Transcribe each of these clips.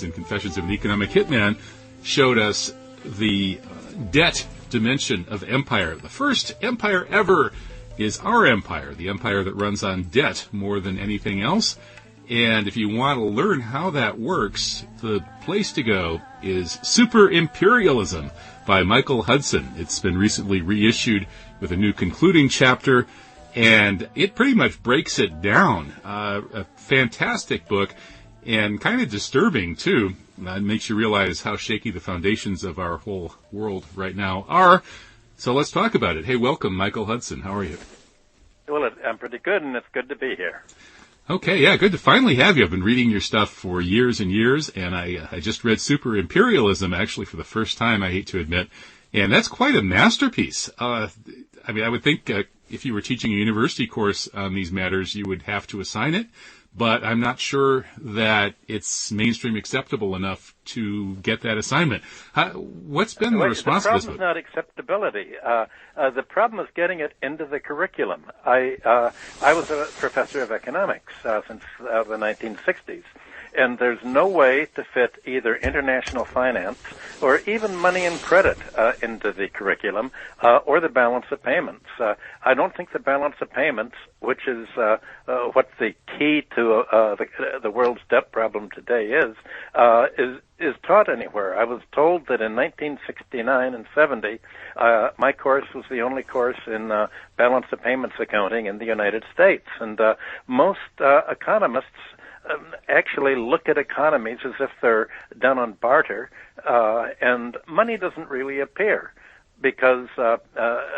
Perkins and Confessions of an Economic Hitman showed us the debt dimension of empire. The first empire ever is our empire, the empire that runs on debt more than anything else. And if you want to learn how that works, the place to go is Super Imperialism by Michael Hudson. It's been recently reissued with a new concluding chapter, and it pretty much breaks it down. A fantastic book, and kind of disturbing, too. It makes you realize how shaky the foundations of our whole world right now are. So let's talk about it. Hey, welcome, Michael Hudson. How are you? Well, I'm pretty good, and it's good to be here. Okay, yeah, good to finally have you. I've been reading your stuff for years and years, and I just read Super Imperialism, actually, for the first time, I hate to admit, and that's quite a masterpiece. I would think if you were teaching a university course on these matters, you would have to assign it, but I'm not sure that it's mainstream acceptable enough to get that assignment. What's been the response to this book? The problem is not acceptability. The problem is getting it into the curriculum. I was a professor of economics since the 1960s. And there's no way to fit either international finance or even money and credit into the curriculum or the balance of payments. I don't think the balance of payments, which is what the key to the world's debt problem today is taught anywhere. I was told that in 1969 and 70, my course was the only course in balance of payments accounting in the United States. And most economists actually look at economies as if they're done on barter, and money doesn't really appear because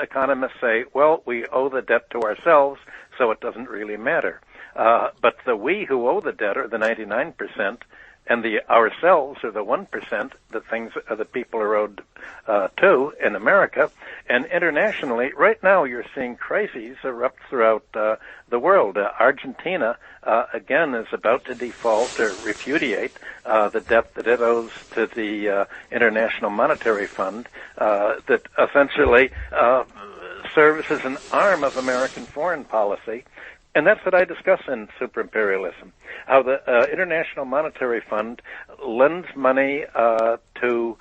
economists say, well, we owe the debt to ourselves, so it doesn't really matter. But the we who owe the debt are the 99%, and the ourselves are the 1% that people are owed to in America. And internationally, right now you're seeing crises erupt throughout the world. Argentina, again, is about to default or repudiate the debt that it owes to the International Monetary Fund that essentially serves as an arm of American foreign policy. And that's what I discuss in Super Imperialism, how the International Monetary Fund lends money to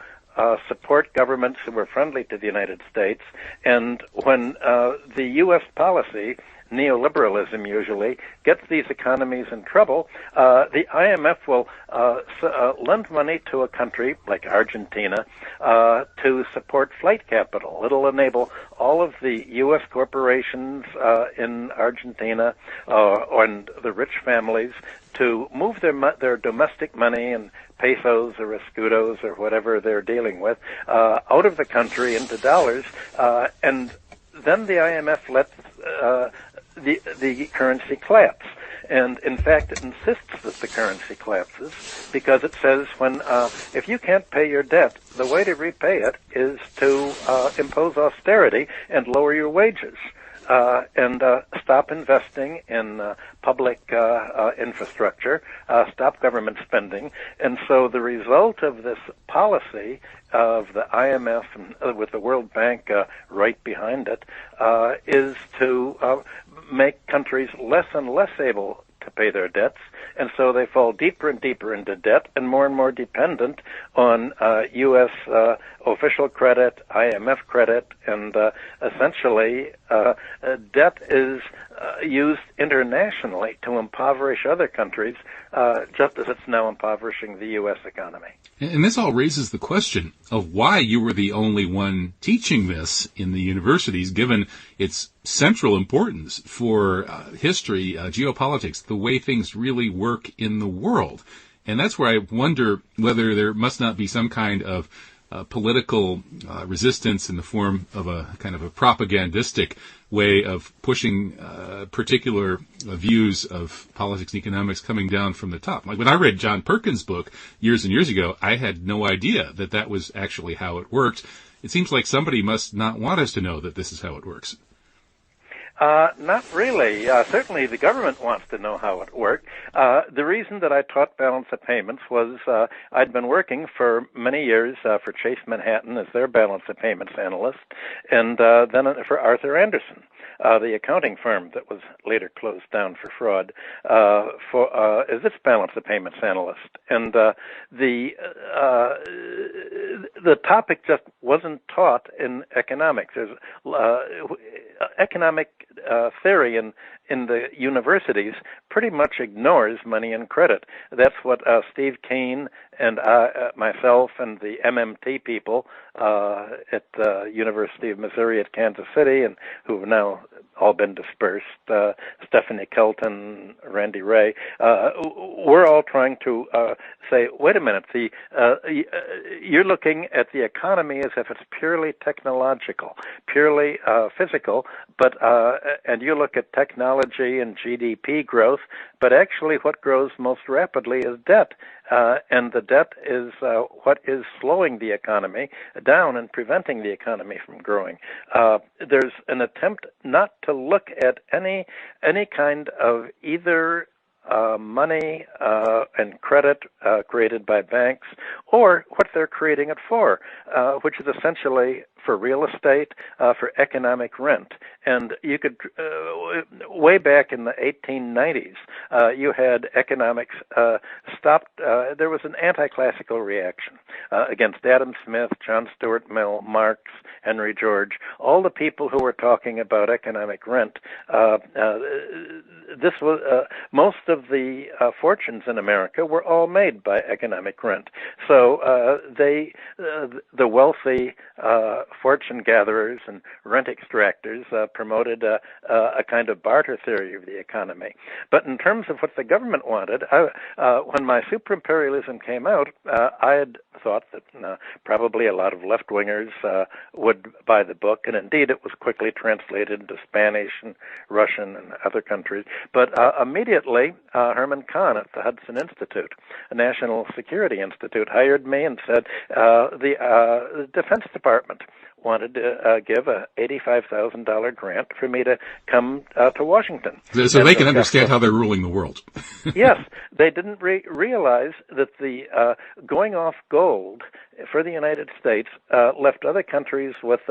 support governments who are friendly to the United States. And when the U.S. policy, neoliberalism usually, gets these economies in trouble, the IMF will lend money to a country like Argentina to support flight capital. It'll enable all of the U.S. corporations in Argentina and the rich families to move their domestic money and pesos or escudos or whatever they're dealing with out of the country into dollars, and then the IMF lets the currency collapse. And in fact, it insists that the currency collapses because it says if you can't pay your debt, the way to repay it is to impose austerity and lower your wages. And stop investing in public infrastructure, stop government spending. And so the result of this policy of the IMF and with the World Bank right behind it is to make countries less and less able to pay their debts, and so they fall deeper and deeper into debt and more dependent on U.S. Official credit, IMF credit, and essentially debt is used internationally to impoverish other countries, just as it's now impoverishing the U.S. economy. And this all raises the question of why you were the only one teaching this in the universities, given its central importance for history, geopolitics, the way things really work in the world. And that's where I wonder whether there must not be some kind of political resistance in the form of a kind of a propagandistic way of pushing particular views of politics and economics coming down from the top. Like when I read John Perkins' book years and years ago, I had no idea that that was actually how it worked. It seems like somebody must not want us to know that this is how it works. Not really. Certainly the government wants to know how it worked. The reason that I taught balance of payments was I'd been working for many years for Chase Manhattan as their balance of payments analyst, and then for Arthur Andersen. the accounting firm that was later closed down for fraud, as its balance of payments analyst. And the topic just wasn't taught in economics. There's economic theory in the universities pretty much ignores money and credit. That's what Steve Kane and myself and the MMT people at the University of Missouri at Kansas City, and who have now all been dispersed, Stephanie Kelton, Randy Ray, we're all trying to say, wait a minute, you're looking at the economy as if it's purely technological, purely physical, but and you look at technology and GDP growth, but actually what grows most rapidly is debt. And the debt is what is slowing the economy down and preventing the economy from growing. There's an attempt not to look at any kind of either money and credit created by banks, or what they're creating it for, which is essentially for real estate, for economic rent. And you could, way back in the 1890s, you had economics stopped. There was an anti-classical reaction against Adam Smith, John Stuart Mill, Marx, Henry George, all the people who were talking about economic rent. This was most of the fortunes in America were all made by economic rent. So the wealthy fortune gatherers and rent extractors promoted a kind of barter theory of the economy. But in terms of what the government wanted, when my Super Imperialism came out, I had thought that probably a lot of left-wingers would buy the book, and indeed it was quickly translated into Spanish and Russian and other countries. But immediately, Herman Kahn at the Hudson Institute, a National Security Institute, hired me and said the Defense Department wanted to give a $85,000 grant for me to come to Washington. So they can understand how they're ruling the world. Yes, they didn't realize that the going off gold for the United States left other countries with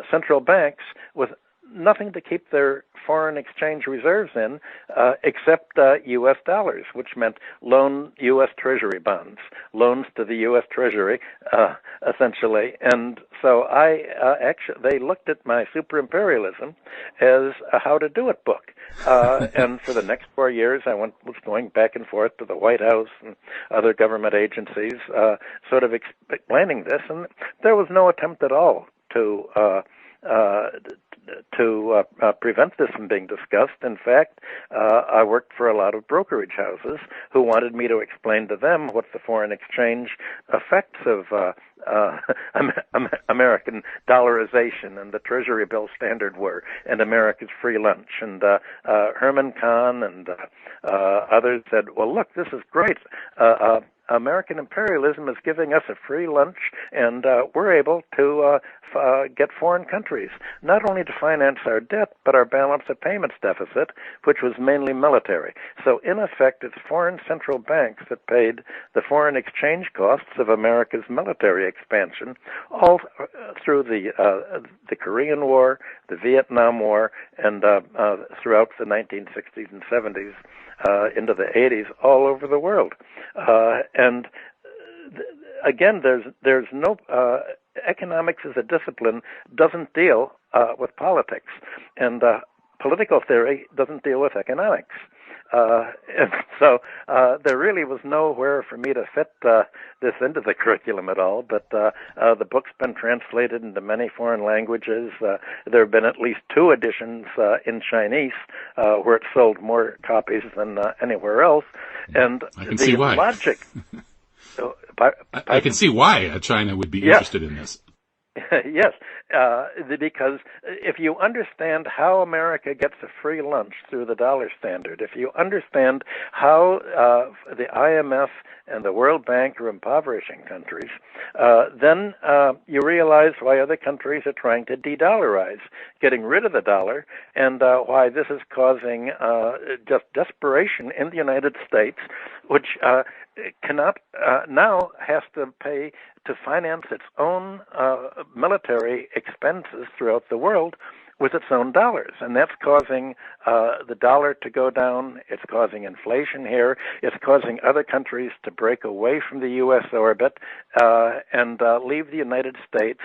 central banks with nothing to keep their foreign exchange reserves in except U.S. dollars, which meant loan U.S. Treasury bonds, loans to the U.S. Treasury, essentially. And so they looked at my Super Imperialism as a how to do it book. And for the next 4 years, I was going back and forth to the White House and other government agencies, sort of explaining this, and there was no attempt at all to prevent this from being discussed. In fact, I worked for a lot of brokerage houses who wanted me to explain to them what the foreign exchange effects of American dollarization and the Treasury bill standard were, and America's free lunch. And Herman Kahn and others said, well, look, this is great. American imperialism is giving us a free lunch, and we're able to get foreign countries not only to finance our debt, but our balance of payments deficit, which was mainly military. So in effect, it's foreign central banks that paid the foreign exchange costs of America's military expansion, all through the Korean War, the Vietnam War, and throughout the 1960s and 70s. Into the 80s, all over the world, and again, there's no economics as a discipline doesn't deal with politics, and political theory doesn't deal with economics. And so there really was nowhere for me to fit this into the curriculum at all, but the book's been translated into many foreign languages. There have been at least 2 editions in Chinese where it sold more copies than anywhere else. And I can see why. Logic... I can see why China would be interested in this. Yes, because if you understand how America gets a free lunch through the dollar standard, if you understand how the IMF and the World Bank are impoverishing countries, then you realize why other countries are trying to de-dollarize, getting rid of the dollar, and why this is causing just desperation in the United States, which cannot now has to pay to finance its own military expenses throughout the world with its own dollars, and that's causing the dollar to go down. It's causing inflation here. It's causing other countries to break away from the U.S. orbit and leave the United States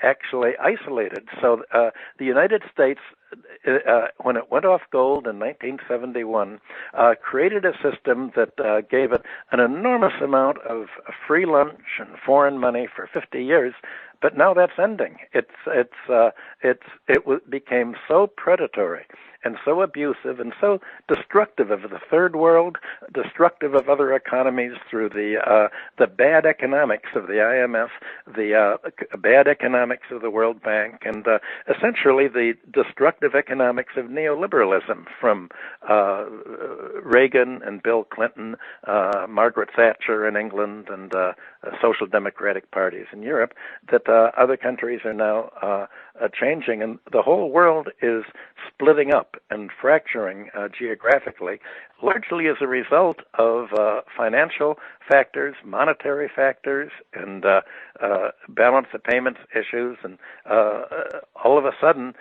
actually isolated. So the United States, when it went off gold in 1971, created a system that gave it an enormous amount of free lunch and foreign money for 50 years. But now that's ending. It became so predatory and so abusive and so destructive of the third world, destructive of other economies through the bad economics of the IMF, the bad economics of the World Bank, and essentially the destructive economics of neoliberalism from Reagan and Bill Clinton, Margaret Thatcher in England, and social democratic parties in Europe, that other countries are now changing, and the whole world is splitting up and fracturing geographically, largely as a result of financial factors, monetary factors, and balance of payments issues, and all of a sudden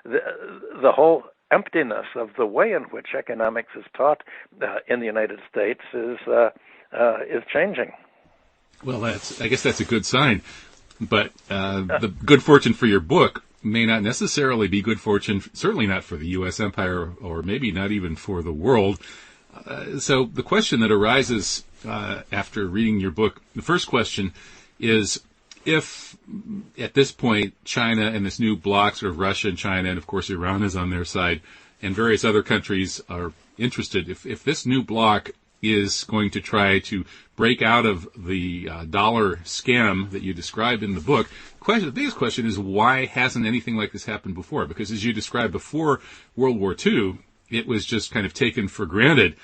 the whole emptiness of the way in which economics is taught in the United States is changing. Well, I guess that's a good sign. But the good fortune for your book may not necessarily be good fortune, certainly not for the U.S. empire, or maybe not even for the world. So the question that arises after reading your book, the first question is, if at this point China and this new bloc, sort of Russia and China, and of course Iran is on their side, and various other countries are interested, if this new bloc is going to try to break out of the dollar scam that you described in the book, the biggest question is, why hasn't anything like this happened before? Because as you described before World War II, it was just kind of taken for granted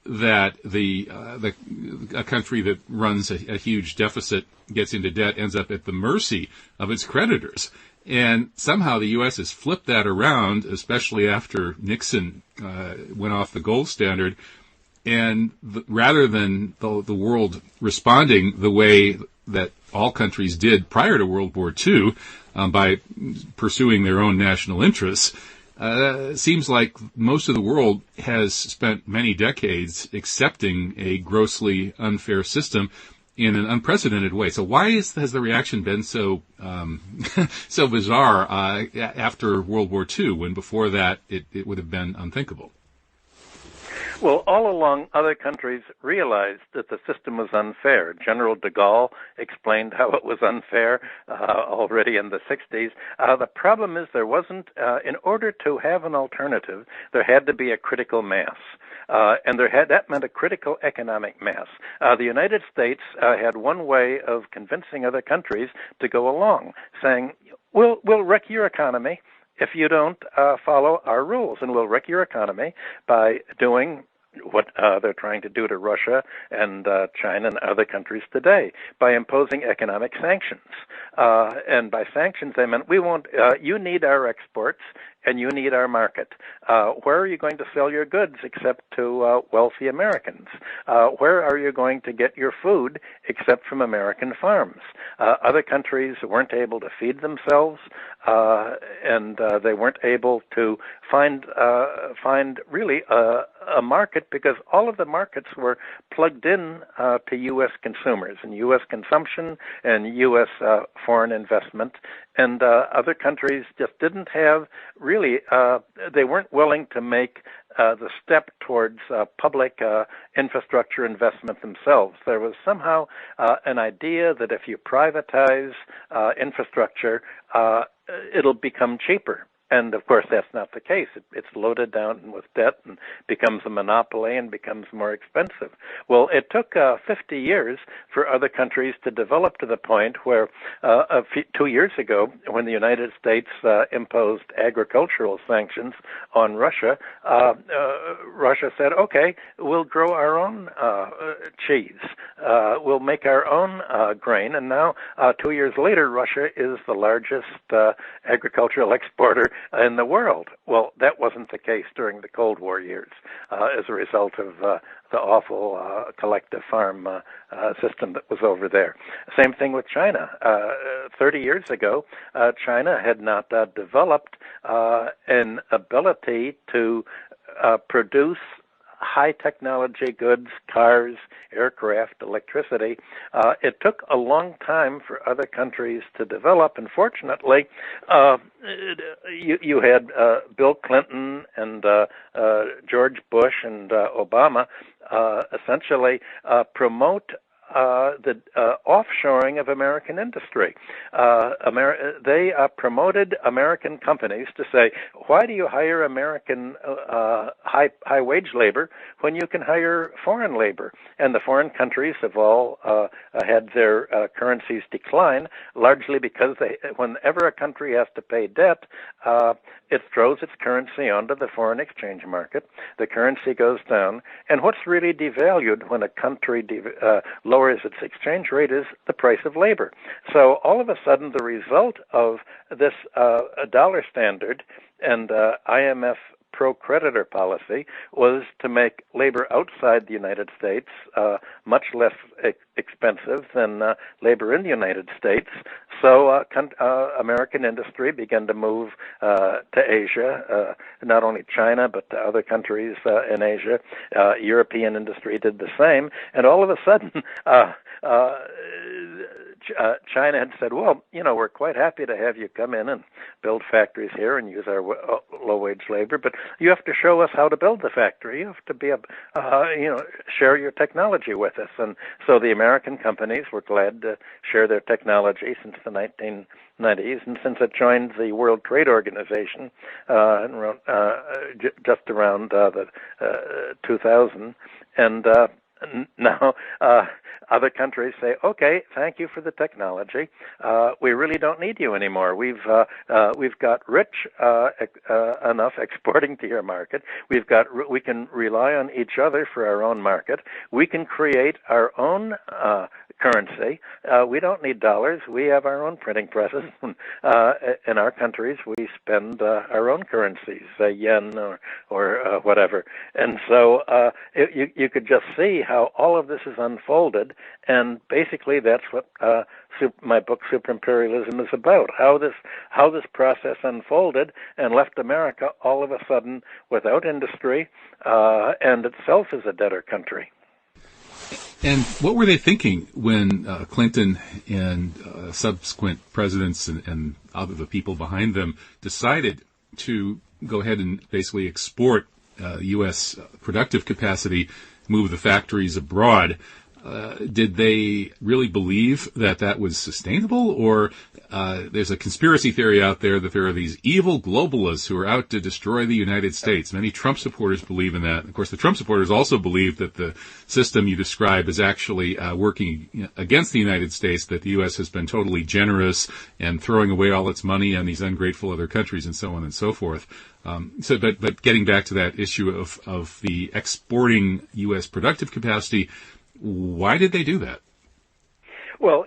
that a country that runs a huge deficit, gets into debt, ends up at the mercy of its creditors. And somehow the U.S. has flipped that around, especially after Nixon went off the gold standard. And rather than the world responding the way that all countries did prior to World War II, by pursuing their own national interests, it seems like most of the world has spent many decades accepting a grossly unfair system in an unprecedented way. So why has the reaction been so so bizarre after World War II, when before that it would have been unthinkable? Well, all along, other countries realized that the system was unfair. General de Gaulle explained how it was unfair already in the 60s. The problem is there wasn't, in order to have an alternative, there had to be a critical mass. And that meant a critical economic mass. The United States had one way of convincing other countries to go along, saying, we'll wreck your economy if you don't follow our rules, and we'll wreck your economy by doing what they're trying to do to Russia and China and other countries today, by imposing economic sanctions. And by sanctions, they meant, we won't, you need our exports and you need our market. Where are you going to sell your goods except to wealthy Americans? Where are you going to get your food except from American farms? Other countries weren't able to feed themselves, and they weren't able to find really a market, because all of the markets were plugged in to U.S. consumers and U.S. consumption and U.S. foreign investment, and other countries just didn't have really, they weren't willing to make the step towards public infrastructure investment themselves. There was somehow an idea that if you privatize infrastructure, it'll become cheaper. And, of course, that's not the case. It's loaded down with debt and becomes a monopoly and becomes more expensive. Well, it took 50 years for other countries to develop to the point where 2 years ago, when the United States imposed agricultural sanctions on Russia, Russia said, okay, we'll grow our own cheese. we'll make our own grain. And now, 2 years later, Russia is the largest agricultural exporter in the world. Well, that wasn't the case during the Cold War years as a result of the awful collective farm system that was over there. Same thing with China. 30 years ago, China had not developed an ability to produce high technology goods, cars, aircraft, electricity. It took a long time for other countries to develop, and fortunately, you had Bill Clinton and George Bush and Obama essentially promote the offshoring of American industry. They promoted American companies to say, why do you hire American high wage labor when you can hire foreign labor? And the foreign countries have all had their currencies decline, largely because whenever a country has to pay debt, it throws its currency onto the foreign exchange market. The currency goes down, and what's really devalued when a country lowers its exchange rate is the price of labor. So all of a sudden, the result of this dollar standard and IMF pro-creditor policy was to make labor outside the United States much less expensive than labor in the United States. So American industry began to move to Asia, not only China, but to other countries in Asia. European industry did the same. And all of a sudden, China had said, well, we're quite happy to have you come in and build factories here and use our low-wage labor, but you have to show us how to build the factory. You have to be share your technology with us. And so the American companies were glad to share their technology since the 1990s, and since it joined the World Trade Organization just around the 2000. And now other countries say, okay, thank you for the technology. We really don't need you anymore. We've got rich enough exporting to your market. We can rely on each other for our own market. We can create our own currency. We don't need dollars. We have our own printing presses. In our countries, we spend our own currencies, yen or whatever. And so you could just see how all of this is unfolded, and basically that's what my book Super Imperialism is about. How this process unfolded and left America all of a sudden without industry, and itself is a debtor country. And what were they thinking when Clinton and subsequent presidents and other the people behind them decided to go ahead and basically export U.S. productive capacity, move the factories abroad? Did they really believe that that was sustainable? Or there's a conspiracy theory out there that there are these evil globalists who are out to destroy the United States. Many Trump supporters believe in that. Of course, the Trump supporters also believe that the system you describe is actually working against the United States, that the U.S. has been totally generous and throwing away all its money on these ungrateful other countries and so on and so forth. But getting back to that issue of the exporting U.S. productive capacity, why did they do that? Well,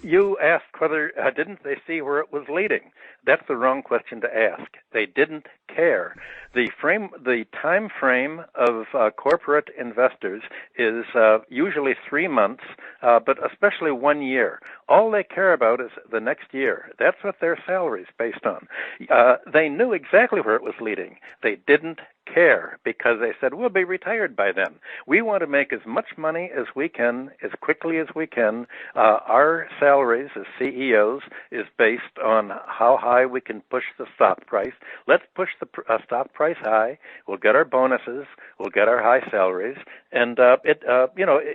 you asked whether didn't they see where it was leading? That's the wrong question to ask. They didn't care. The time frame of corporate investors is usually 3 months, but especially 1 year. All they care about is the next year. That's what their salary is based on. They knew exactly where it was leading. They didn't care because they said, we'll be retired by then. We want to make as much money as we can, as quickly as we can. Our salaries as CEOs is based on how high we can push the stock price. Let's push the stock price high. We'll get our bonuses. We'll get our high salaries. And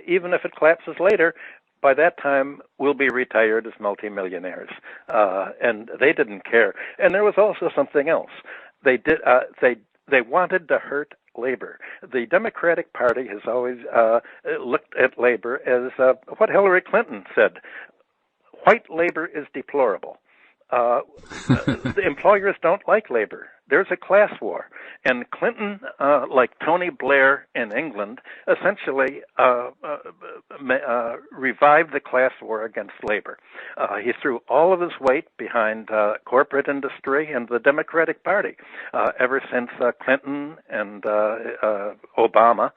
even if it collapses later, by that time, we'll be retired as multimillionaires. And they didn't care. And there was also something else. They wanted to hurt labor. The Democratic Party has always looked at labor as what Hillary Clinton said: white labor is deplorable. the employers don't like labor. There's a class war. And Clinton, like Tony Blair in England, essentially revived the class war against labor. He threw all of his weight behind corporate industry and the Democratic Party. Ever since Clinton and Obama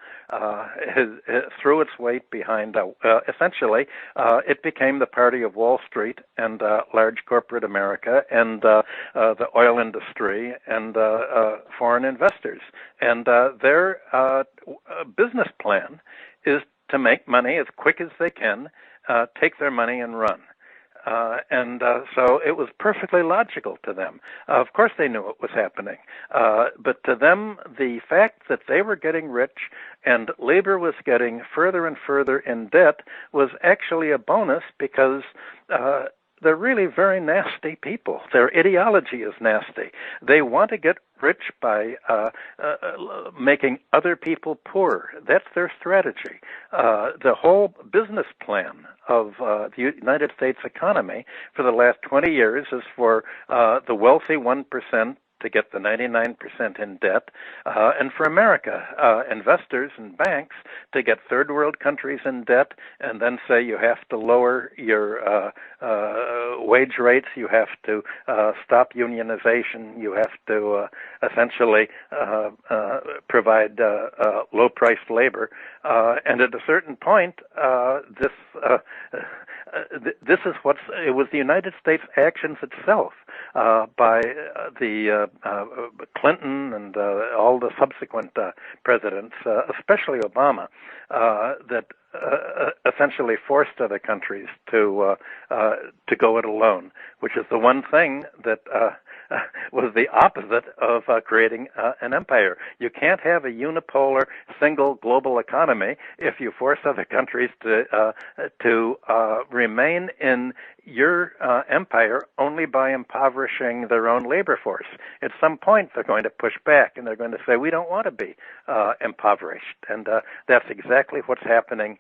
threw its weight behind, essentially, it became the party of Wall Street and large corporate America and the oil industry and foreign investors. And their business plan is to make money as quick as they can, take their money and run. So it was perfectly logical to them. Of course they knew what was happening. But to them, the fact that they were getting rich and labor was getting further and further in debt was actually a bonus because they're really very nasty people. Their ideology is nasty. They want to get rich by making other people poor. That's their strategy. The whole business plan of the United States economy for the last 20 years is for the wealthy 1% to get the 99% in debt, and for America, investors and banks to get third world countries in debt, and then say you have to lower your wage rates, you have to stop unionization, you have to essentially provide low-priced labor, and at a certain point, this is it was the United States actions itself by the Clinton and all the subsequent presidents, especially Obama, that essentially forced other countries to go it alone, which is the one thing that was the opposite of creating an empire. You can't have a unipolar, single global economy if you force other countries to remain in your empire only by impoverishing their own labor force. At some point, they're going to push back, and they're going to say, we don't want to be impoverished. And that's exactly what's happening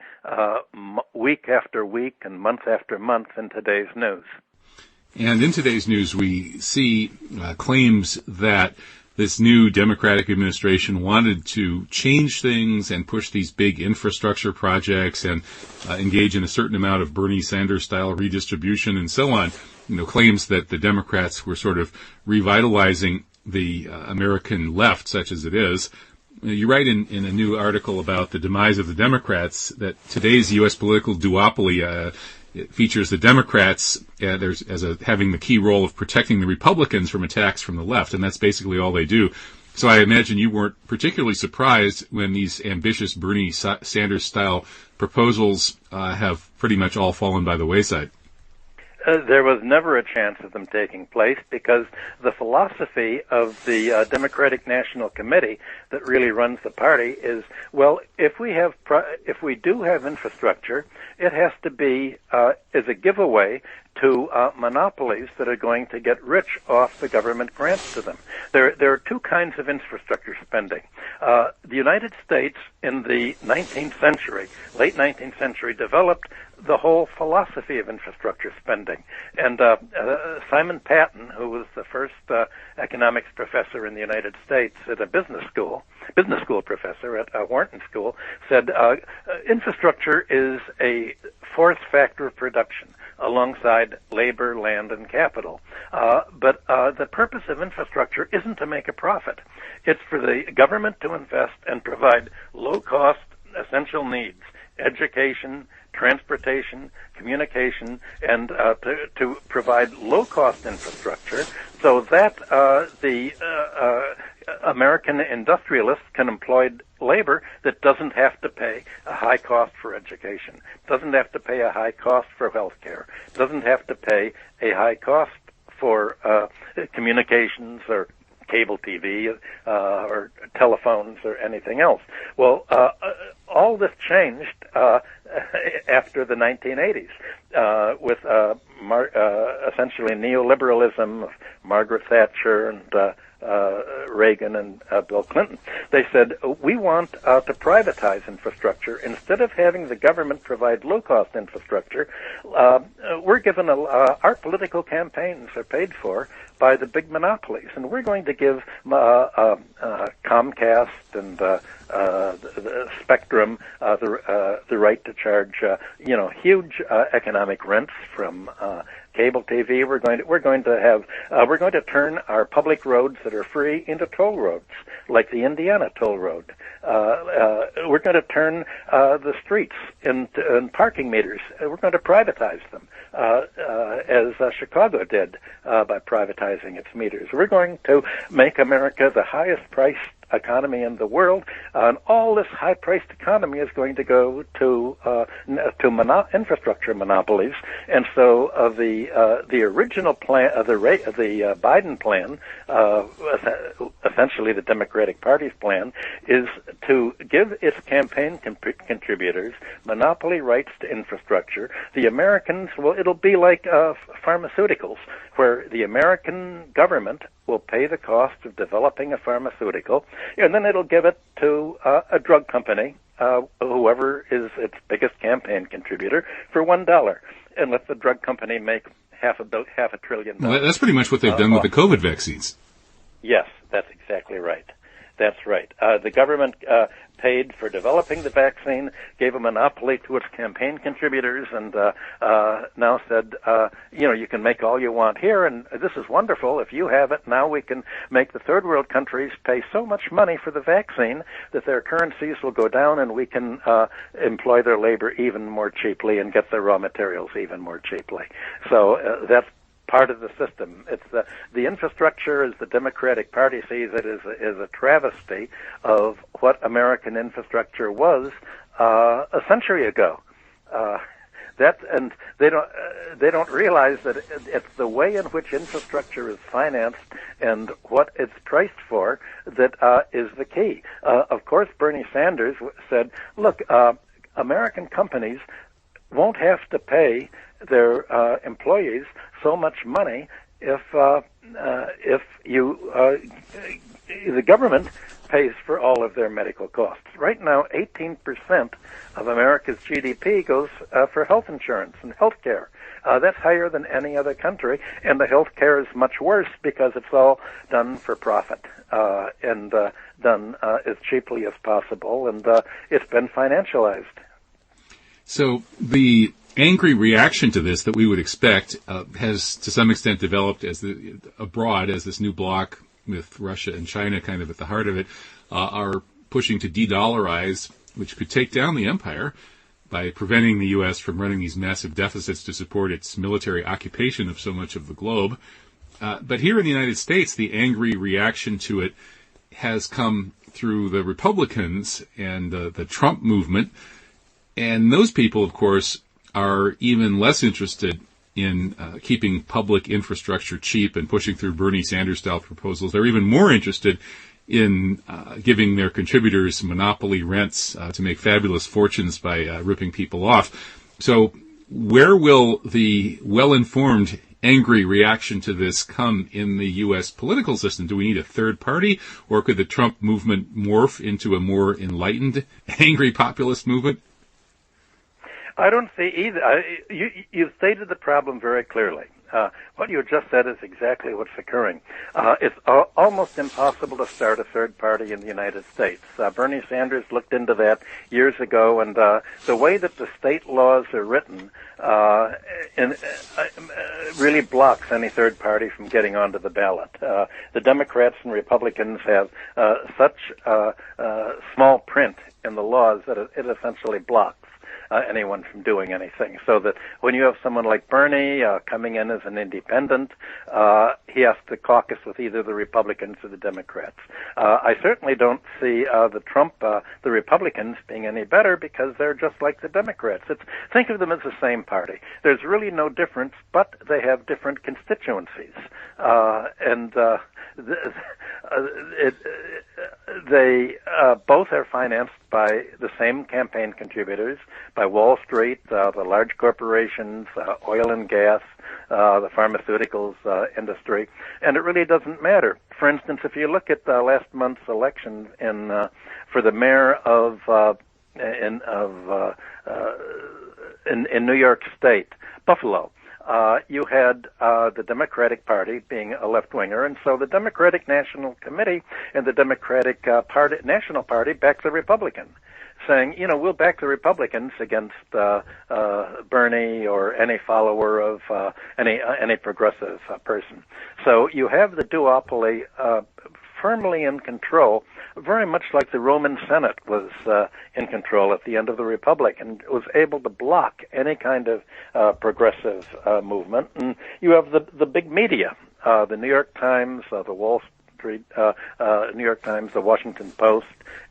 week after week and month after month in today's news. And in today's news, we see claims that this new Democratic administration wanted to change things and push these big infrastructure projects and engage in a certain amount of Bernie Sanders-style redistribution and so on. Claims that the Democrats were sort of revitalizing the American left, such as it is. You write in a new article about the demise of the Democrats that today's U.S. political duopoly it features the Democrats having the key role of protecting the Republicans from attacks from the left, and that's basically all they do. So I imagine you weren't particularly surprised when these ambitious Bernie Sanders-style proposals have pretty much all fallen by the wayside. There was never a chance of them taking place because the philosophy of the Democratic National Committee that really runs the party is, well, if we do have infrastructure, it has to be as a giveaway to monopolies that are going to get rich off the government grants to them. There are two kinds of infrastructure spending. The United States in the 19th century, late 19th century, developed the whole philosophy of infrastructure spending. And Simon Patton, who was the first economics professor in the United States at a business school professor at Wharton School, said infrastructure is a fourth factor of production alongside labor, land, and capital. But the purpose of infrastructure isn't to make a profit. It's for the government to invest and provide low-cost essential needs, education, transportation, communication, and to provide low-cost infrastructure so that the American industrialists can employ labor that doesn't have to pay a high cost for education, doesn't have to pay a high cost for health care, doesn't have to pay a high cost for communications or cable TV or telephones or anything else. Well, all this changed after the 1980s with essentially neoliberalism of Margaret Thatcher and Reagan and Bill Clinton. They said, we want to privatize infrastructure. Instead of having the government provide low-cost infrastructure, we're given our political campaigns are paid for by the big monopolies, and we're going to give Comcast and the Spectrum the right to charge huge economic rents from cable TV. We're going to turn our public roads that are free into toll roads, like the Indiana toll road. We're going to turn the streets into parking meters. We're going to privatize them, as Chicago did by privatizing its meters. We're going to make America the highest priced economy in the world, and all this high-priced economy is going to go to infrastructure monopolies. And so the original plan, the Biden plan, essentially the Democratic Party's plan, is to give its campaign contributors monopoly rights to infrastructure. The Americans, it'll be like pharmaceuticals, where the American government will pay the cost of developing a pharmaceutical, and then it'll give it to a drug company, whoever is its biggest campaign contributor, for $1, and let the drug company make half a trillion dollars. Well, that's pretty much what they've done with the COVID vaccines. Yes, that's exactly right. That's right. The government paid for developing the vaccine, gave a monopoly to its campaign contributors, and now said, you can make all you want here, and this is wonderful. If you have it, now we can make the third world countries pay so much money for the vaccine that their currencies will go down, and we can employ their labor even more cheaply and get their raw materials even more cheaply. So that's part of the system. It's the infrastructure, as the Democratic Party sees it, is a travesty of what American infrastructure was a century ago. And they don't realize that it's the way in which infrastructure is financed and what it's priced for that is the key. Of course, Bernie Sanders said, "Look, American companies won't have to pay their employees so much money if the government pays for all of their medical costs." Right now, 18% of America's GDP goes for health insurance and health care. That's higher than any other country, and the health care is much worse because it's all done for profit and done as cheaply as possible, and it's been financialized. So the angry reaction to this that we would expect has to some extent developed abroad as this new bloc with Russia and China kind of at the heart of it are pushing to de-dollarize, which could take down the empire by preventing the U.S. from running these massive deficits to support its military occupation of so much of the globe. But here in the United States, the angry reaction to it has come through the Republicans and the Trump movement. And those people, of course, are even less interested in keeping public infrastructure cheap and pushing through Bernie Sanders-style proposals. They're even more interested in giving their contributors monopoly rents to make fabulous fortunes by ripping people off. So where will the well-informed, angry reaction to this come in the U.S. political system? Do we need a third party, or could the Trump movement morph into a more enlightened, angry populist movement? I don't see either. You've stated the problem very clearly. What you just said is exactly what's occurring. It's almost impossible to start a third party in the United States. Bernie Sanders looked into that years ago, and the way that the state laws are written really blocks any third party from getting onto the ballot. The Democrats and Republicans have such small print in the laws that it essentially blocks anyone from doing anything. So that when you have someone like Bernie coming in as an independent, he has to caucus with either the Republicans or the Democrats. I certainly don't see the Republicans being any better because they're just like the Democrats. Think of them as the same party. There's really no difference, but they have different constituencies. they both are financed by the same campaign contributors, by Wall Street, the large corporations, oil and gas, the pharmaceuticals industry, and it really doesn't matter. For instance, if you look at last month's election for the mayor of in New York State, Buffalo. You had the Democratic Party being a left-winger, and so the Democratic National Committee and the Democratic National Party backed the Republican, saying, we'll back the Republicans against Bernie or any follower of any progressive person. So you have the duopoly firmly in control, very much like the Roman Senate was in control at the end of the Republic and was able to block any kind of progressive movement. And you have the big media, the New York Times, the Wall Street, New York Times, the Washington Post,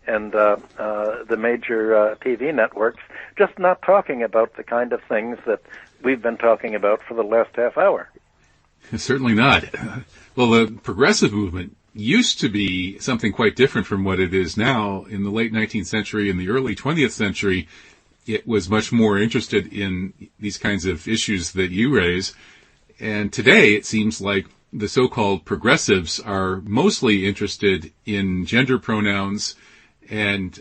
and the major TV networks, just not talking about the kind of things that we've been talking about for the last half hour. Certainly not. Well, the progressive movement used to be something quite different from what it is now. In the late 19th century and the early 20th century, it was much more interested in these kinds of issues that you raise. And today, it seems like the so-called progressives are mostly interested in gender pronouns and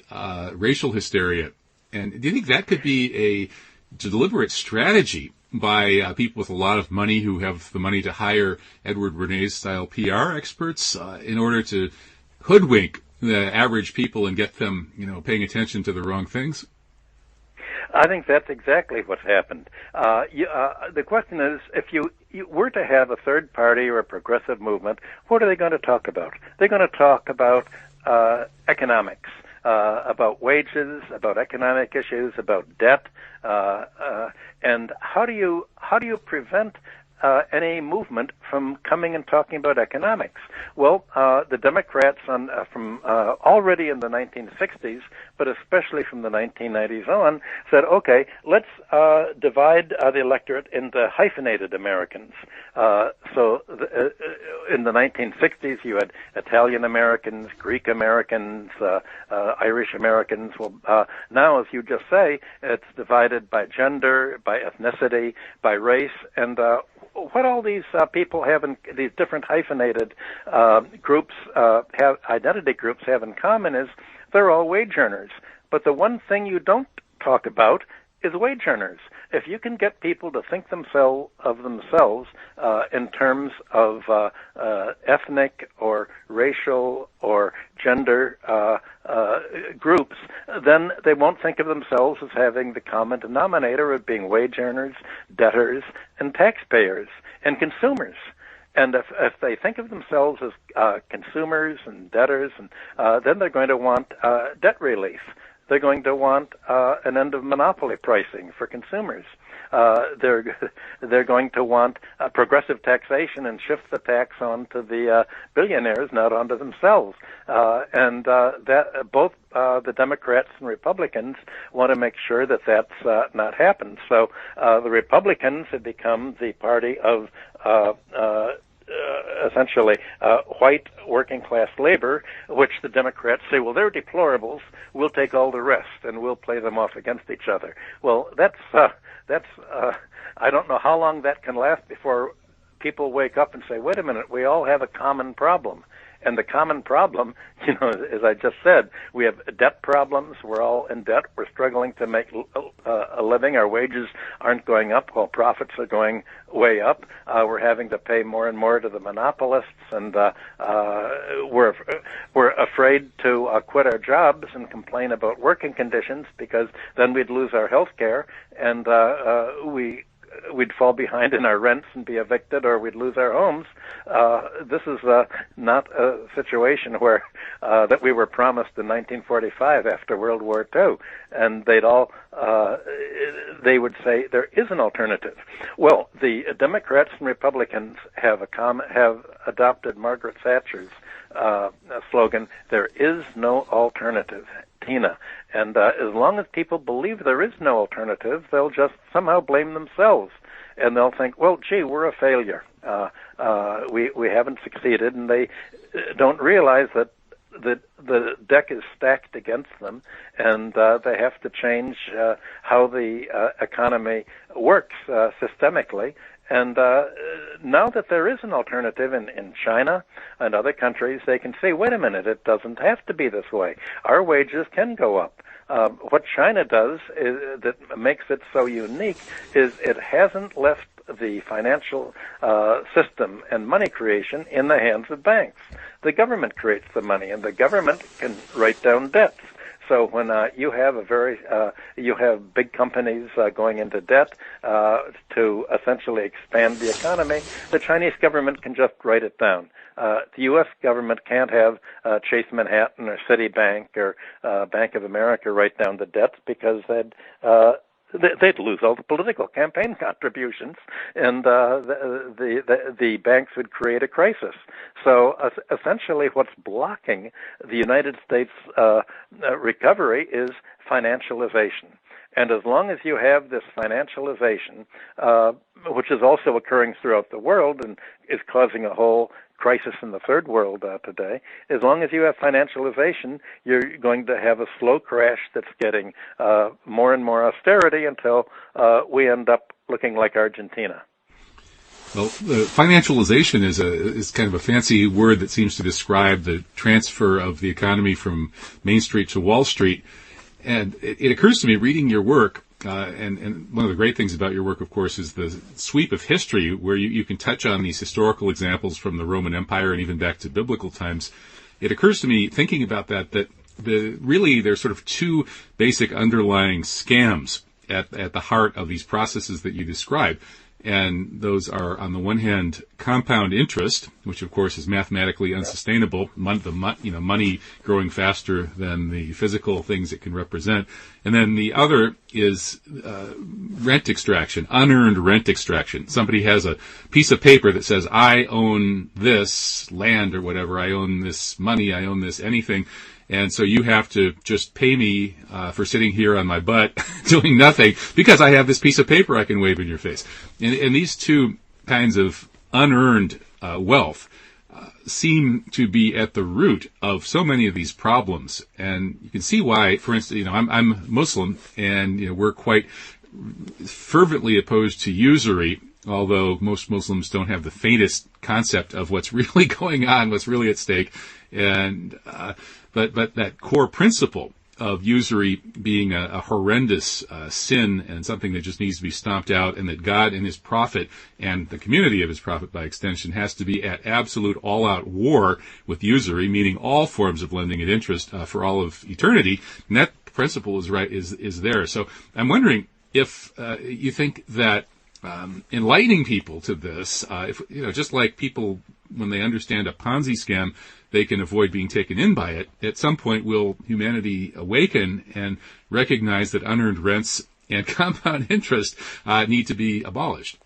racial hysteria. And do you think that could be a deliberate strategy by people with a lot of money who have the money to hire Edward Bernays-style PR experts in order to hoodwink the average people and get them, paying attention to the wrong things? I think that's exactly what's happened. The question is, if you were to have a third party or a progressive movement, what are they going to talk about? They're going to talk about economics, about wages, about economic issues, about debt, and how do you prevent any movement from coming and talking about economics? Well, the Democrats from already in the 1960s, but especially from the 1990s on, said, okay, let's divide the electorate into hyphenated Americans. In the 1960s, you had Italian Americans, Greek Americans, Irish Americans. Well, now, as you just say, it's divided by gender, by ethnicity, by race, and what all these people have in these different hyphenated identity groups have in common is they're all wage earners. But the one thing you don't talk about is wage earners. If you can get people to think of themselves in terms of ethnic or racial or gender groups, then they won't think of themselves as having the common denominator of being wage earners, debtors, and taxpayers, and consumers. And if they think of themselves as consumers and debtors, and then they're going to want debt relief. They're going to want an end of monopoly pricing for consumers. They're going to want progressive taxation and shift the tax onto the billionaires, not onto themselves. And that both the Democrats and Republicans want to make sure that that's not happened. So the Republicans have become the party of essentially white working class labor, which the Democrats say, well, they're deplorables. We'll take all the rest and we'll play them off against each other. Well, that's I don't know how long that can last before people wake up and say, wait a minute, we all have a common problem. And the common problem, as I just said, we have debt problems. We're all in debt. We're struggling to make a living. Our wages aren't going up while profits are going way up. We're having to pay more and more to the monopolists, and we're afraid to quit our jobs and complain about working conditions because then we'd lose our health care, and we'd fall behind in our rents and be evicted, or we'd lose our homes. This is not a situation where that we were promised in 1945 after World War II, and they would say there is an alternative. Well, the Democrats and Republicans have adopted Margaret Thatcher's slogan, "There is no alternative." Tina. And as long as people believe there is no alternative, they'll just somehow blame themselves. And they'll think, well, gee, we're a failure. We haven't succeeded. And they don't realize that the deck is stacked against them, and they have to change how the economy works systemically. And now that there is an alternative in China and other countries, they can say, wait a minute, it doesn't have to be this way. Our wages can go up. What China does is, that makes it so unique is it hasn't left the financial system and money creation in the hands of banks. The government creates the money, and the government can write down debts. So when you have you have big companies going into debt to essentially expand the economy, the Chinese government can just write it down. The U.S. government can't have Chase Manhattan or Citibank or Bank of America write down the debts because they'd lose all the political campaign contributions, and the banks would create a crisis. So essentially what's blocking the United States recovery is financialization. And as long as you have this financialization, which is also occurring throughout the world and is causing a whole crisis in the third world today, as long as you have financialization, you're going to have a slow crash that's getting more and more austerity until we end up looking like Argentina. Well, financialization is kind of a fancy word that seems to describe the transfer of the economy from Main Street to Wall Street. And it occurs to me, reading your work, and one of the great things about your work, of course, is the sweep of history, where you can touch on these historical examples from the Roman Empire and even back to biblical times. It occurs to me, thinking about that really there's sort of two basic underlying scams at the heart of these processes that you describe. And those are, on the one hand, compound interest, which of course is mathematically unsustainable, money growing faster than the physical things it can represent. And then the other is rent extraction, unearned rent extraction. Somebody has a piece of paper that says, I own this land or whatever, I own this money, I own this anything. And so you have to just pay me for sitting here on my butt doing nothing because I have this piece of paper I can wave in your face. And these two kinds of unearned wealth seem to be at the root of so many of these problems. And you can see why, for instance, I'm Muslim, and we're quite fervently opposed to usury, although most Muslims don't have the faintest concept of what's really going on, what's really at stake. And but that core principle of usury being a horrendous sin and something that just needs to be stomped out, and that God and his prophet and the community of his prophet by extension has to be at absolute all-out war with usury, meaning all forms of lending at interest for all of eternity. And that principle is there. So I'm wondering if you think that enlightening people to this, just like people, when they understand a Ponzi scam, they can avoid being taken in by it. At some point, will humanity awaken and recognize that unearned rents and compound interest need to be abolished?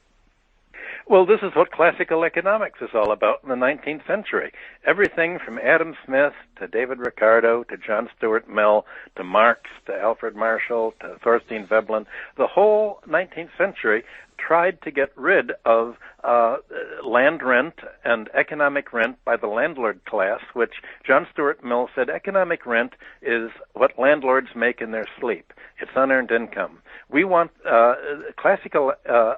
Well, this is what classical economics is all about in the 19th century. Everything from Adam Smith to David Ricardo to John Stuart Mill to Marx to Alfred Marshall to Thorstein Veblen, the whole 19th century tried to get rid of land rent and economic rent by the landlord class, which John Stuart Mill said economic rent is what landlords make in their sleep. It's unearned income. We want classical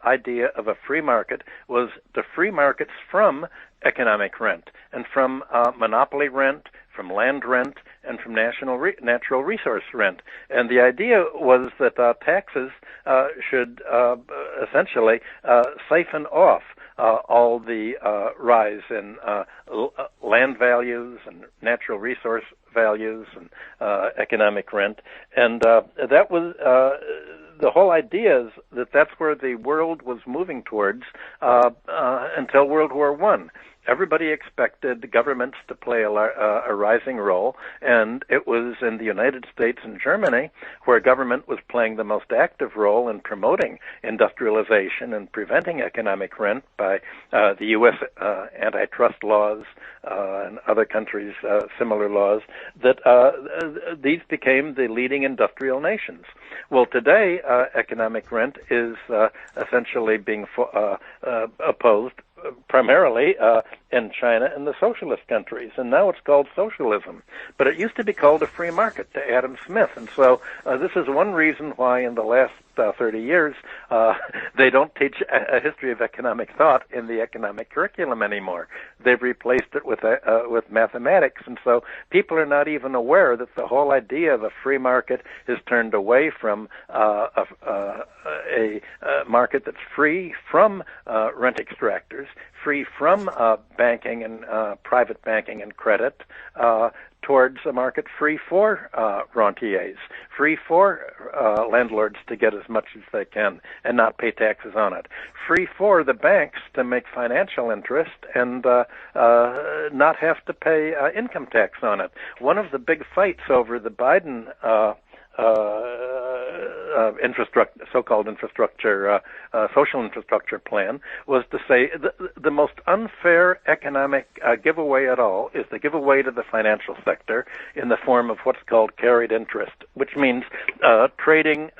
idea of a free market was the free markets from economic rent and from monopoly rent, from land rent, and from natural resource rent. And the idea was that taxes should essentially siphon off all the rise in land values and natural resource values and economic rent. And that was the whole idea is that that's where the world was moving towards until World War I. Everybody expected governments to play a rising role, and it was in the United States and Germany where government was playing the most active role in promoting industrialization and preventing economic rent by the U.S. Antitrust laws and other countries' similar laws, that these became the leading industrial nations. Well, today, economic rent is essentially being opposed primarily in China and the socialist countries, and now it's called socialism. But it used to be called a free market to Adam Smith, and so this is one reason why in the last 30 years they don't teach a history of economic thought in the economic curriculum anymore. They've replaced it with mathematics, and so people are not even aware that the whole idea of a free market is turned away from a market that's free from rent extractors, free from banking and private banking and credit, towards a market free for rentiers, free for landlords to get as much as they can and not pay taxes on it, free for the banks to make financial interest and not have to pay income tax on it. One of the big fights over the Biden so-called social infrastructure plan was to say the most unfair economic giveaway at all is the giveaway to the financial sector in the form of what's called carried interest, which means trading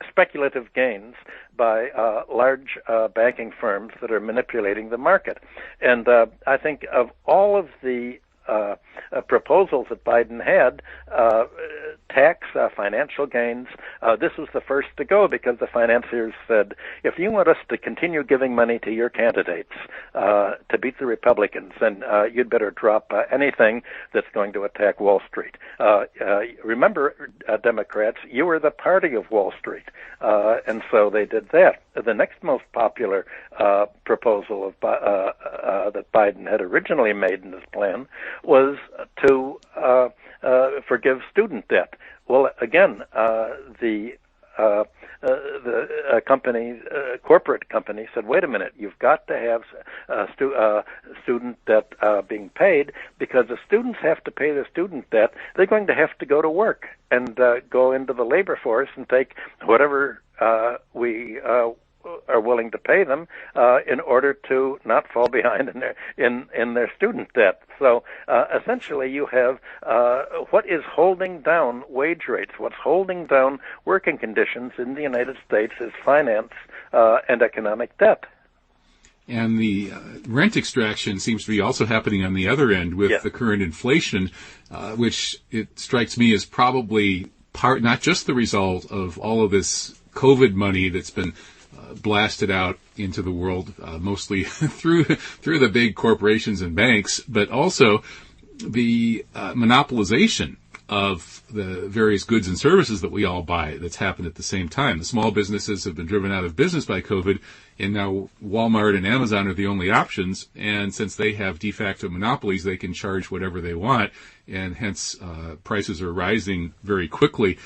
speculative gains by large banking firms that are manipulating the market. And I think of all of the proposals that Biden had, tax financial gains, this was the first to go because the financiers said, if you want us to continue giving money to your candidates to beat the Republicans, then you'd better drop anything that's going to attack Wall Street. Remember, Democrats, you were the party of Wall Street, and so they did that. The next most popular proposal of that Biden had originally made in his plan was to forgive student debt. Well, again, the corporate company said, wait a minute, you've got to have student debt being paid, because if students have to pay their student debt, they're going to have to go to work and go into the labor force and take whatever we are willing to pay them in order to not fall behind in their student debt. So essentially you have what is holding down wage rates, what's holding down working conditions in the United States is finance and economic debt. And the rent extraction seems to be also happening on the other end with the current inflation, which it strikes me as probably not just the result of all of this COVID money that's been blasted out into the world, mostly through the big corporations and banks, but also the monopolization of the various goods and services that we all buy that's happened at the same time. The small businesses have been driven out of business by COVID, and now Walmart and Amazon are the only options, and since they have de facto monopolies, they can charge whatever they want, and hence prices are rising very quickly.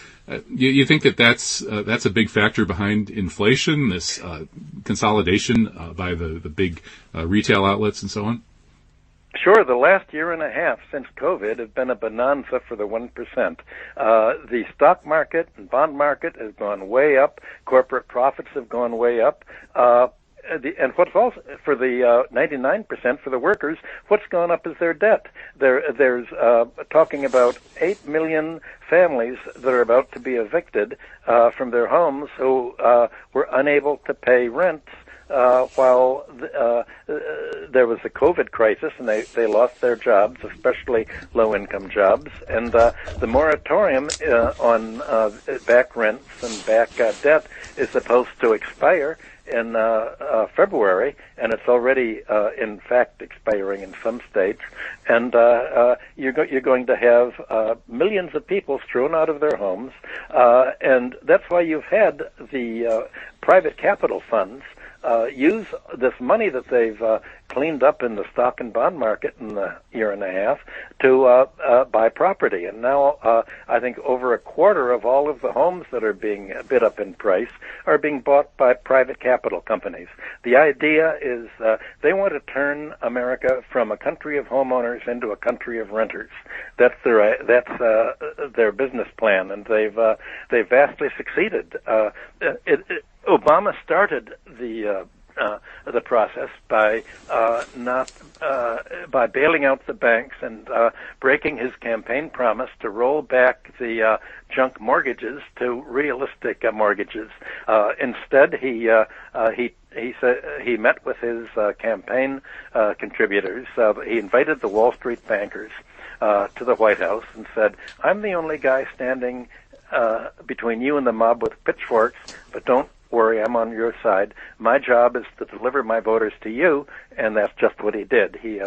You think that's a big factor behind inflation, this consolidation by the big retail outlets and so on? Sure. The last year and a half since COVID have been a bonanza for the 1%. The stock market and bond market has gone way up. Corporate profits have gone way up. And what's also for the 99% for the workers, what's gone up is their debt. There's talking about 8 million families that are about to be evicted from their homes who were unable to pay rent. While there was the COVID crisis and they lost their jobs, especially low-income jobs, and the moratorium on back rents and back debt is supposed to expire in February, and it's already, in fact, expiring in some states. And you're going to have millions of people strewn out of their homes, and that's why you've had the private capital funds use this money that they've cleaned up in the stock and bond market in the year and a half to buy property. And now I think over a quarter of all of the homes that are being bid up in price are being bought by private capital companies. The idea is they want to turn America from a country of homeowners into a country of renters. That's their business plan, and they've vastly succeeded. Obama started the the process by by bailing out the banks and breaking his campaign promise to roll back the junk mortgages to realistic mortgages. Instead, he said he met with his campaign contributors. He invited the Wall Street bankers to the White House and said, "I'm the only guy standing between you and the mob with pitchforks, but don't worry, I'm on your side. My job is to deliver my voters to you," and that's just what he did. He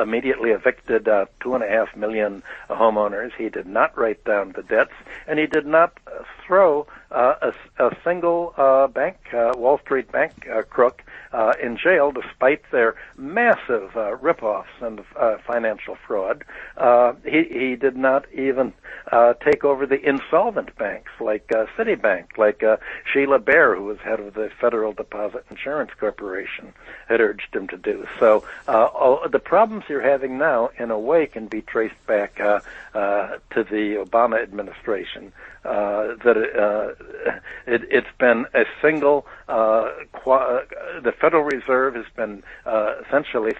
immediately evicted 2.5 million homeowners. He did not write down the debts, and he did not throw a single Wall Street bank crook in jail, despite their massive rip-offs and financial fraud. He did not even take over the insolvent banks like Citibank, like Sheila Bair, who was head of the Federal Deposit Insurance Corporation, had urged him to do. So the problems you're having now, in a way, can be traced back to the Obama administration. It's been a single, the Federal Reserve has been essentially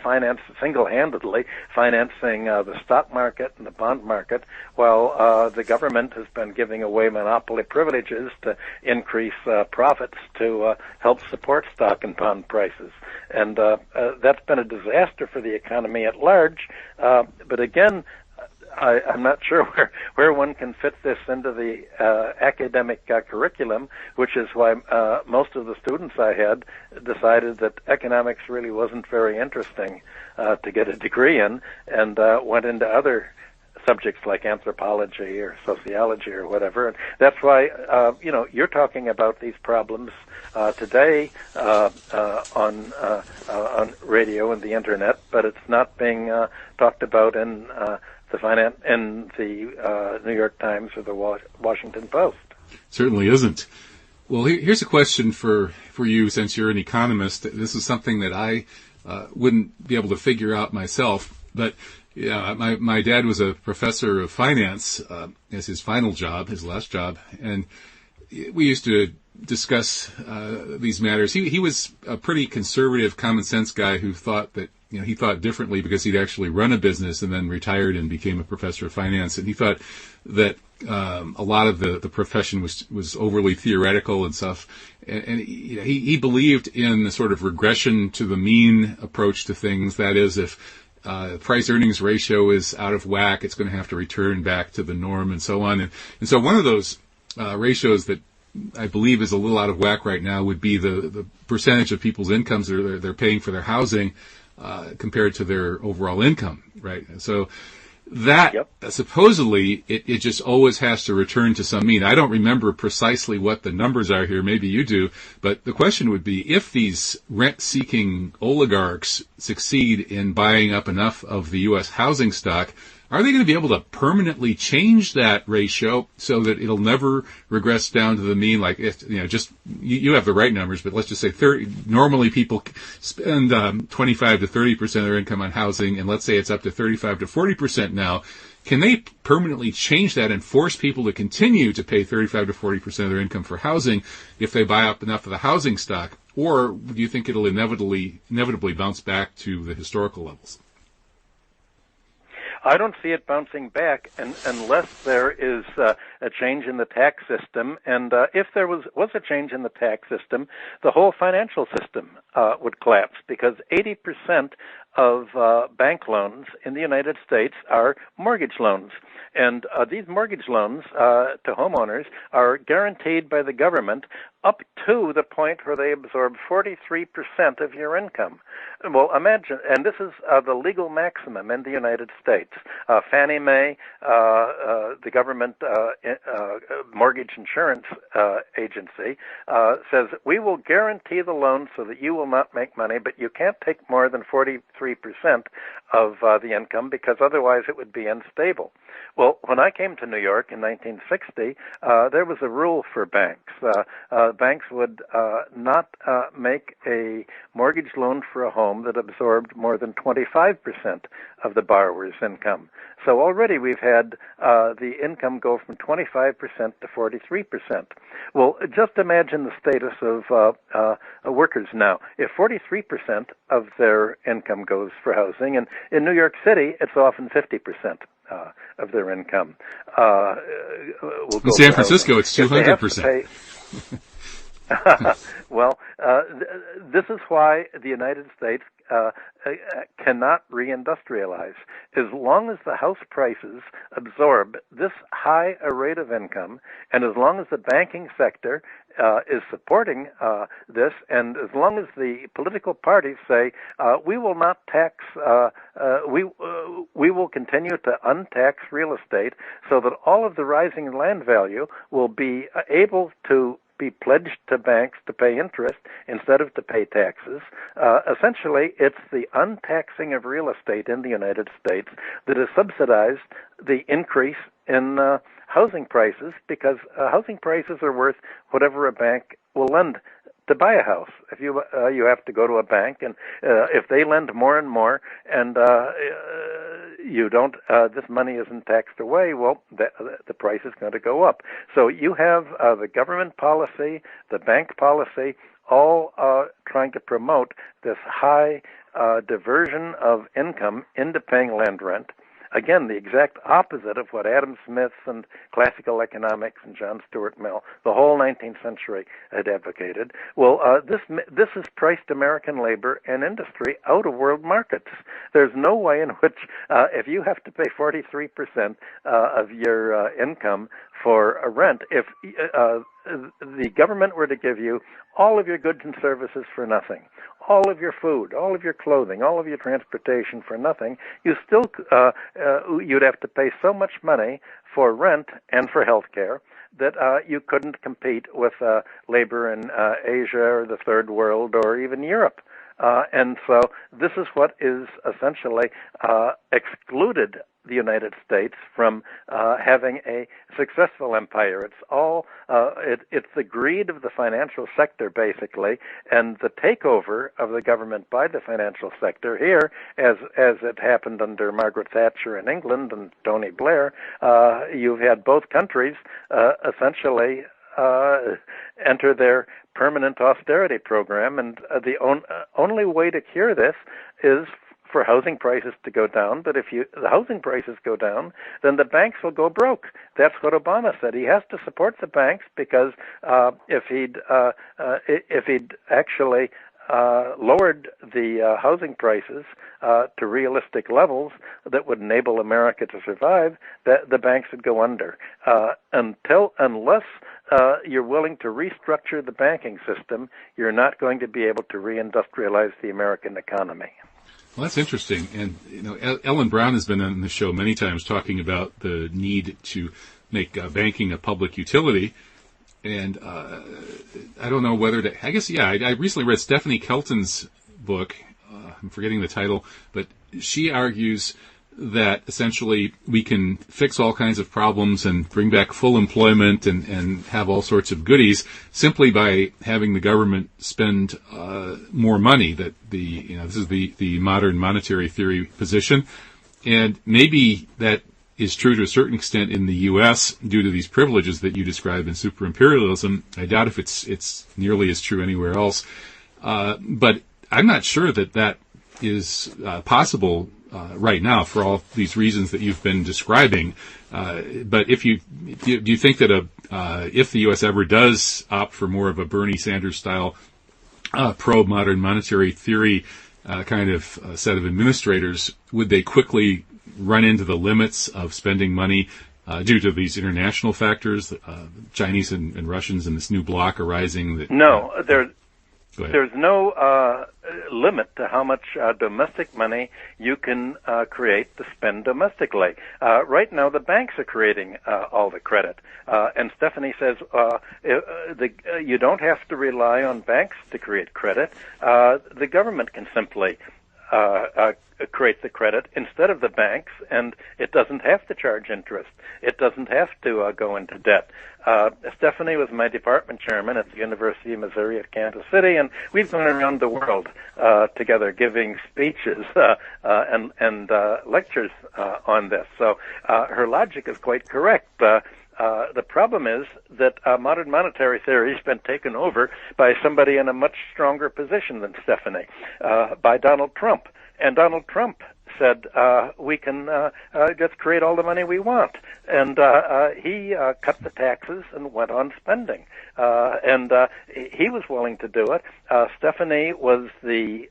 single-handedly financing the stock market and the bond market, while the government has been giving away monopoly privileges to increase profits to help support stock and bond prices. And that's been a disaster for the economy at large. But again, I'm not sure where one can fit this into the academic curriculum, which is why most of the students I had decided that economics really wasn't very interesting to get a degree in, and went into other subjects like anthropology or sociology or whatever. And that's why, you're talking about these problems today on radio and the internet, but it's not being talked about in the New York Times or the Washington Post. Certainly isn't. Well, here's a question for you, since you're an economist. This is something that I wouldn't be able to figure out myself, but yeah, my dad was a professor of finance as his final job, his last job, and we used to discuss these matters. He was a pretty conservative, common sense guy who thought that he thought differently because he'd actually run a business and then retired and became a professor of finance. And he thought that a lot of the profession was overly theoretical and stuff. And he believed in the sort of regression to the mean approach to things. That is, if price-earnings ratio is out of whack, it's going to have to return back to the norm and so on. And so one of those ratios that I believe is a little out of whack right now would be the percentage of people's incomes that they're paying for their housing compared to their overall income, right? So that supposedly it just always has to return to some mean. I don't remember precisely what the numbers are here. Maybe you do. But the question would be, if these rent-seeking oligarchs succeed in buying up enough of the U.S. housing stock, are they going to be able to permanently change that ratio so that it'll never regress down to the mean? Like, if, you have the right numbers, but let's just say normally people spend 25 to 30% of their income on housing, and let's say it's up to 35 to 40% now. Can they permanently change that and force people to continue to pay 35 to 40% of their income for housing if they buy up enough of the housing stock? Or do you think it'll inevitably bounce back to the historical levels? I don't see it bouncing back unless there is a change in the tax system. And if there was a change in the tax system, the whole financial system would collapse, because 80% of bank loans in the United States are mortgage loans. And these mortgage loans to homeowners are guaranteed by the government up to the point where they absorb 43% of your income. Well, imagine, and this is the legal maximum in the United States. Fannie Mae, the government mortgage insurance agency, says, we will guarantee the loan so that you will not make money, but you can't take more than 43% of the income, because otherwise it would be unstable. Well, when I came to New York in 1960, there was a rule for banks. Banks would not make a mortgage loan for a home that absorbed more than 25% of the borrower's income. So already we've had the income go from 25% to 43%. Well, just imagine the status of workers now. If 43% of their income goes for housing, and in New York City, it's often 50%. Of their income. Will go in San Francisco, it's 200%. Well, this is why the United States cannot reindustrialize. As long as the house prices absorb this high a rate of income, and as long as the banking sector is supporting this, and as long as the political parties say we will not tax, we will continue to untax real estate, so that all of the rising land value will be able to be pledged to banks to pay interest instead of to pay taxes. Essentially, it's the untaxing of real estate in the United States that has subsidized the increase in housing prices, because housing prices are worth whatever a bank will lend to buy a house. If you have to go to a bank, and if they lend more and more, and you don't, this money isn't taxed away, well, the price is going to go up. So you have the government policy, the bank policy, all trying to promote this high diversion of income into paying land rent. Again, the exact opposite of what Adam Smith and classical economics and John Stuart Mill, the whole 19th century, had advocated. Well, this has priced American labor and industry out of world markets. There's no way in which, if you have to pay 43% of your income for a rent, if the government were to give you all of your goods and services for nothing, all of your food, all of your clothing, all of your transportation for nothing, you still you'd have to pay so much money for rent and for health care that you couldn't compete with labor in Asia or the Third World or even Europe. And so this is what is essentially excluded the United States from having a successful empire. It's all it's the greed of the financial sector, basically, and the takeover of the government by the financial sector here, as it happened under Margaret Thatcher in England and Tony Blair. You've had both countries essentially enter their permanent austerity program, and the only way to cure this is for housing prices to go down. But if the housing prices go down, then the banks will go broke. That's what Obama said. He has to support the banks, because if he'd actually lowered the housing prices to realistic levels that would enable America to survive, the banks would go under. Unless you're willing to restructure the banking system, you're not going to be able to reindustrialize the American economy. Well, that's interesting. And, Ellen Brown has been on the show many times talking about the need to make banking a public utility. And I don't know whether to, I guess, I recently read Stephanie Kelton's book. I'm forgetting the title, but she argues that essentially we can fix all kinds of problems and bring back full employment and have all sorts of goodies simply by having the government spend more money. That this is the modern monetary theory position, and maybe that is true to a certain extent in the U.S. due to these privileges that you describe in Super Imperialism. I doubt if it's nearly as true anywhere else, but I'm not sure that is possible right now for all these reasons that you've been describing. But do you think that if the U.S. ever does opt for more of a Bernie Sanders style pro-modern monetary theory kind of set of administrators, would they quickly run into the limits of spending money due to these international factors, Chinese and Russians and this new bloc arising? No, there's no limit to how much domestic money you can create to spend domestically. Right now, the banks are creating all the credit. And Stephanie says you don't have to rely on banks to create credit. The government can simply create the credit instead of the banks, and it doesn't have to charge interest. It doesn't have to go into debt. Stephanie was my department chairman at the University of Missouri at Kansas City, and we've gone around the world together giving speeches and lectures on this. So her logic is quite correct. The problem is that modern monetary theory has been taken over by somebody in a much stronger position than Stephanie, by Donald Trump. And Donald Trump said, we can just create all the money we want. And he cut the taxes and went on spending. And he was willing to do it. Stephanie was the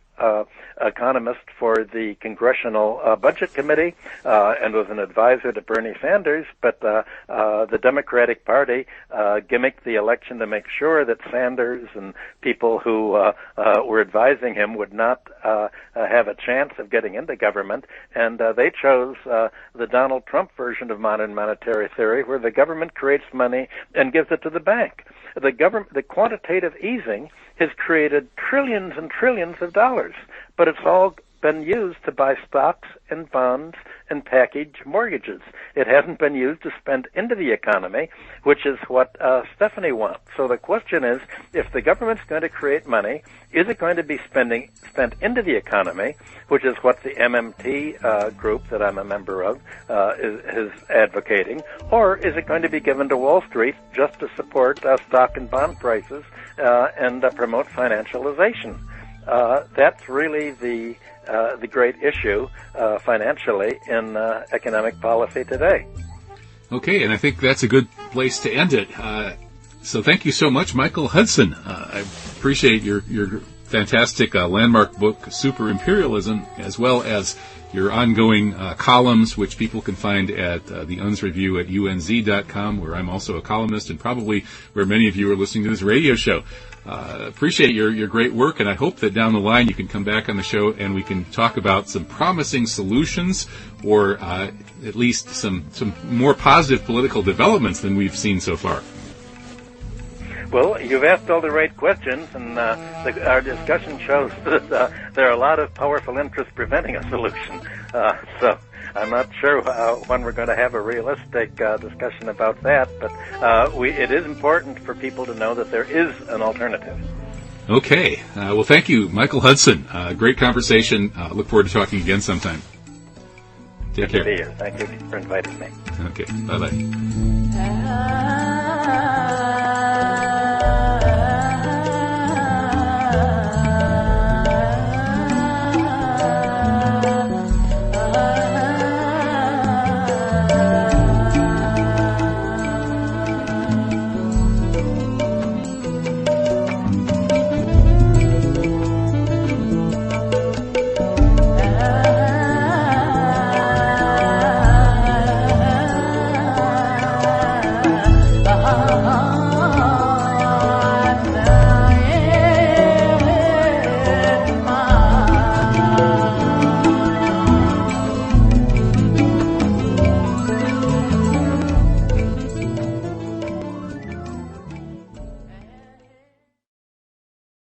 economist for the Congressional Budget Committee and was an advisor to Bernie Sanders, but the Democratic Party gimmicked the election to make sure that Sanders and people who were advising him would not have a chance of getting into government, and they chose the Donald Trump version of modern monetary theory, where the government creates money and gives it to the bank. The quantitative easing has created trillions and trillions of dollars, but it's all been used to buy stocks and bonds and package mortgages. It hasn't been used to spend into the economy, which is what Stephanie wants. So the question is, if the government's going to create money, is it going to be spent into the economy, which is what the MMT group that I'm a member of is advocating, or is it going to be given to Wall Street just to support stock and bond prices and promote financialization? That's really the great issue financially in economic policy today. Okay, and I think that's a good place to end it. So thank you so much, Michael Hudson. I appreciate your fantastic landmark book, Super Imperialism, as well as your ongoing columns, which people can find at the UNS Review at unz.com, where I'm also a columnist, and probably where many of you are listening to this radio show. Appreciate your great work, and I hope that down the line you can come back on the show and we can talk about some promising solutions, or at least some more positive political developments than we've seen so far. Well, you've asked all the right questions, and our discussion shows that there are a lot of powerful interests preventing a solution. So I'm not sure when we're going to have a realistic discussion about that, but it is important for people to know that there is an alternative. Okay. Well, thank you, Michael Hudson. Great conversation. Look forward to talking again sometime. Take care. Good to be here. Thank you for inviting me. Okay. Bye-bye.